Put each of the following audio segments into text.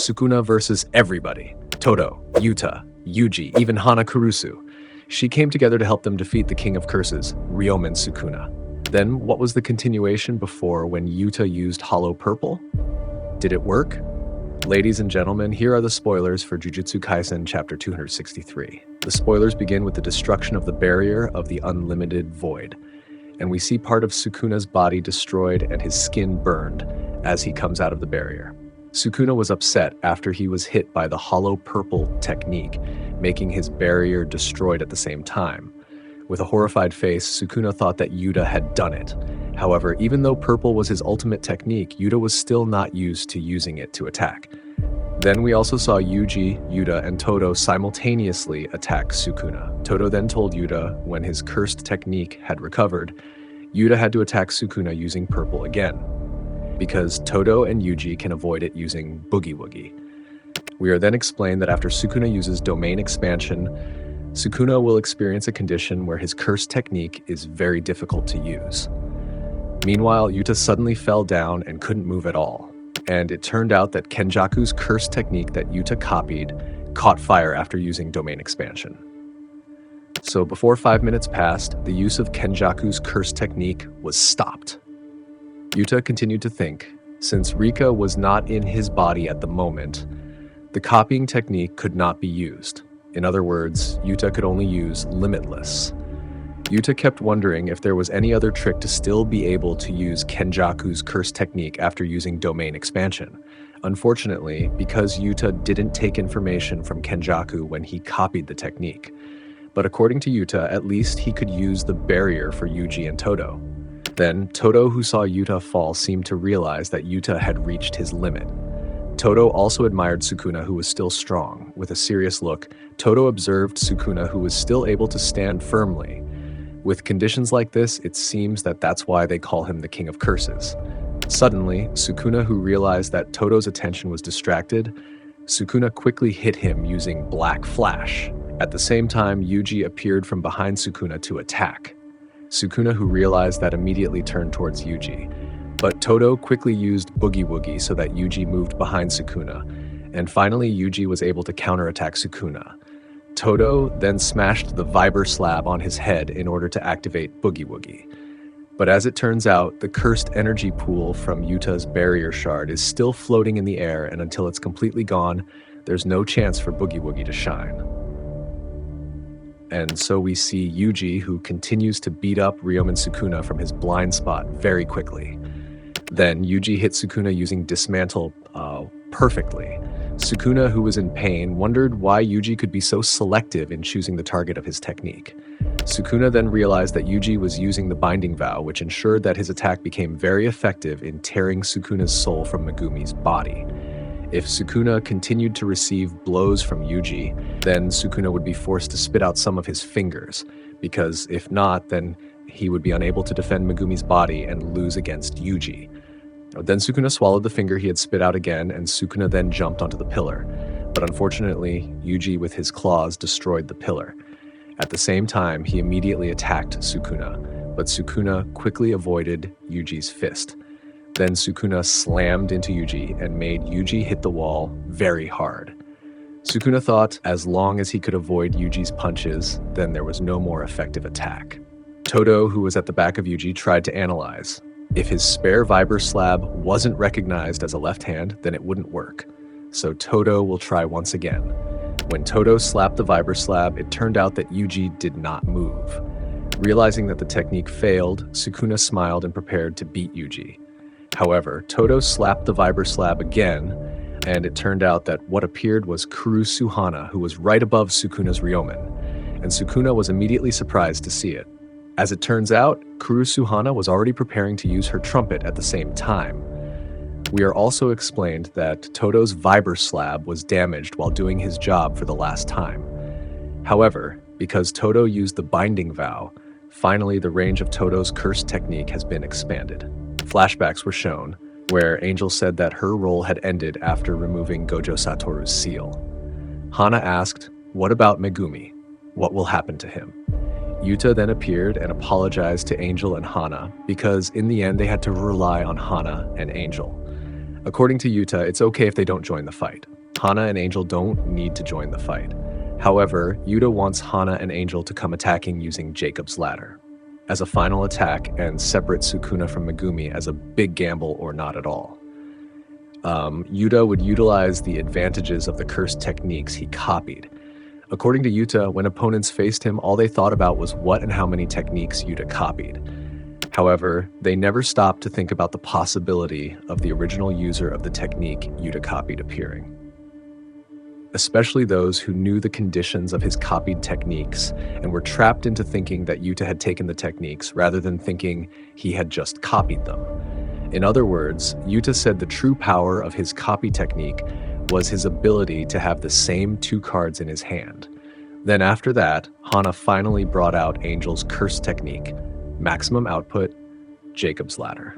Sukuna versus everybody. Todo, Yuta, Yuji, even Hana Kurusu. She came together to help them defeat the King of Curses, Ryomen Sukuna. Then, what was the continuation before when Yuta used Hollow Purple? Did it work? Ladies and gentlemen, here are the spoilers for Jujutsu Kaisen Chapter 263. The spoilers begin with the destruction of the barrier of the Unlimited Void, and we see part of Sukuna's body destroyed and his skin burned as he comes out of the barrier. Sukuna was upset after he was hit by the Hollow Purple technique, making his barrier destroyed at the same time. With a horrified face, Sukuna thought that Yuta had done it. However, even though Purple was his ultimate technique, Yuta was still not used to using it to attack. Then we also saw Yuji, Yuta, and Todo simultaneously attack Sukuna. Todo then told Yuta when his cursed technique had recovered, Yuta had to attack Sukuna using Purple again, because Todo and Yuji can avoid it using Boogie Woogie. We are then explained that after Sukuna uses Domain Expansion, Sukuna will experience a condition where his cursed technique is very difficult to use. Meanwhile, Yuta suddenly fell down and couldn't move at all, and it turned out that Kenjaku's cursed technique that Yuta copied caught fire after using Domain Expansion. So before 5 minutes passed, the use of Kenjaku's cursed technique was stopped. Yuta continued to think, since Rika was not in his body at the moment, the copying technique could not be used. In other words, Yuta could only use Limitless. Yuta kept wondering if there was any other trick to still be able to use Kenjaku's cursed technique after using Domain Expansion. Unfortunately, because Yuta didn't take information from Kenjaku when he copied the technique. But according to Yuta, at least he could use the barrier for Yuji and Todo. Then, Todo, who saw Yuta fall, seemed to realize that Yuta had reached his limit. Todo also admired Sukuna, who was still strong. With a serious look, Todo observed Sukuna, who was still able to stand firmly. With conditions like this, it seems that that's why they call him the King of Curses. Suddenly, Sukuna, who realized that Todo's attention was distracted, Sukuna quickly hit him using Black Flash. At the same time, Yuji appeared from behind Sukuna to attack. Sukuna, who realized that, immediately turned towards Yuji. But Todo quickly used Boogie Woogie so that Yuji moved behind Sukuna, and finally Yuji was able to counterattack Sukuna. Todo then smashed the Viber slab on his head in order to activate Boogie Woogie. But as it turns out, the cursed energy pool from Yuta's barrier shard is still floating in the air, and until it's completely gone, there's no chance for Boogie Woogie to shine. And so we see Yuji, who continues to beat up Ryomen Sukuna from his blind spot very quickly. Then Yuji hit Sukuna using Dismantle perfectly. Sukuna, who was in pain, wondered why Yuji could be so selective in choosing the target of his technique. Sukuna then realized that Yuji was using the Binding Vow, which ensured that his attack became very effective in tearing Sukuna's soul from Megumi's body. If Sukuna continued to receive blows from Yuji, then Sukuna would be forced to spit out some of his fingers, because if not, then he would be unable to defend Megumi's body and lose against Yuji. Then Sukuna swallowed the finger he had spit out again, and Sukuna then jumped onto the pillar. But unfortunately, Yuji with his claws destroyed the pillar. At the same time, he immediately attacked Sukuna, but Sukuna quickly avoided Yuji's fist. Then Sukuna slammed into Yuji and made Yuji hit the wall very hard. Sukuna thought as long as he could avoid Yuji's punches, then there was no more effective attack. Todo, who was at the back of Yuji, tried to analyze. If his spare Viber slab wasn't recognized as a left hand, then it wouldn't work. So Todo will try once again. When Todo slapped the Viber slab, it turned out that Yuji did not move. Realizing that the technique failed, Sukuna smiled and prepared to beat Yuji. However, Todo slapped the Viber slab again, and it turned out that what appeared was Kurusu Hana, who was right above Sukuna's Ryomen, and Sukuna was immediately surprised to see it. As it turns out, Kurusu Hana was already preparing to use her trumpet at the same time. We are also explained that Todo's Viber slab was damaged while doing his job for the last time. However, because Todo used the Binding Vow, finally the range of Todo's cursed technique has been expanded. Flashbacks were shown, where Angel said that her role had ended after removing Gojo Satoru's seal. Hana asked, "What about Megumi? What will happen to him?" Yuta then appeared and apologized to Angel and Hana because in the end they had to rely on Hana and Angel. According to Yuta, it's okay if they don't join the fight. Hana and Angel don't need to join the fight. However, Yuta wants Hana and Angel to come attacking using Jacob's ladder as a final attack and separate Sukuna from Megumi as a big gamble or not at all. Yuta would utilize the advantages of the cursed techniques he copied. According to Yuta, when opponents faced him, all they thought about was what and how many techniques Yuta copied. However, they never stopped to think about the possibility of the original user of the technique Yuta copied appearing. Especially those who knew the conditions of his copied techniques and were trapped into thinking that Yuta had taken the techniques rather than thinking he had just copied them. In other words, Yuta said the true power of his copy technique was his ability to have the same 2 cards in his hand. Then after that, Hana finally brought out Angel's curse technique, maximum output, Jacob's ladder.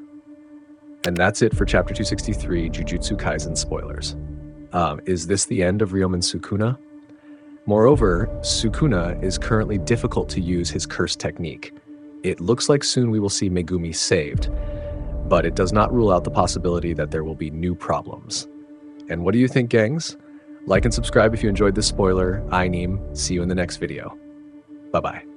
And that's it for Chapter 263, Jujutsu Kaisen spoilers. Is this the end of Ryomen Sukuna? Moreover, Sukuna is currently difficult to use his curse technique. It looks like soon we will see Megumi saved, but it does not rule out the possibility that there will be new problems. And what do you think, gangs? Like and subscribe if you enjoyed this spoiler. iits'Nime. See you in the next video. Bye-bye.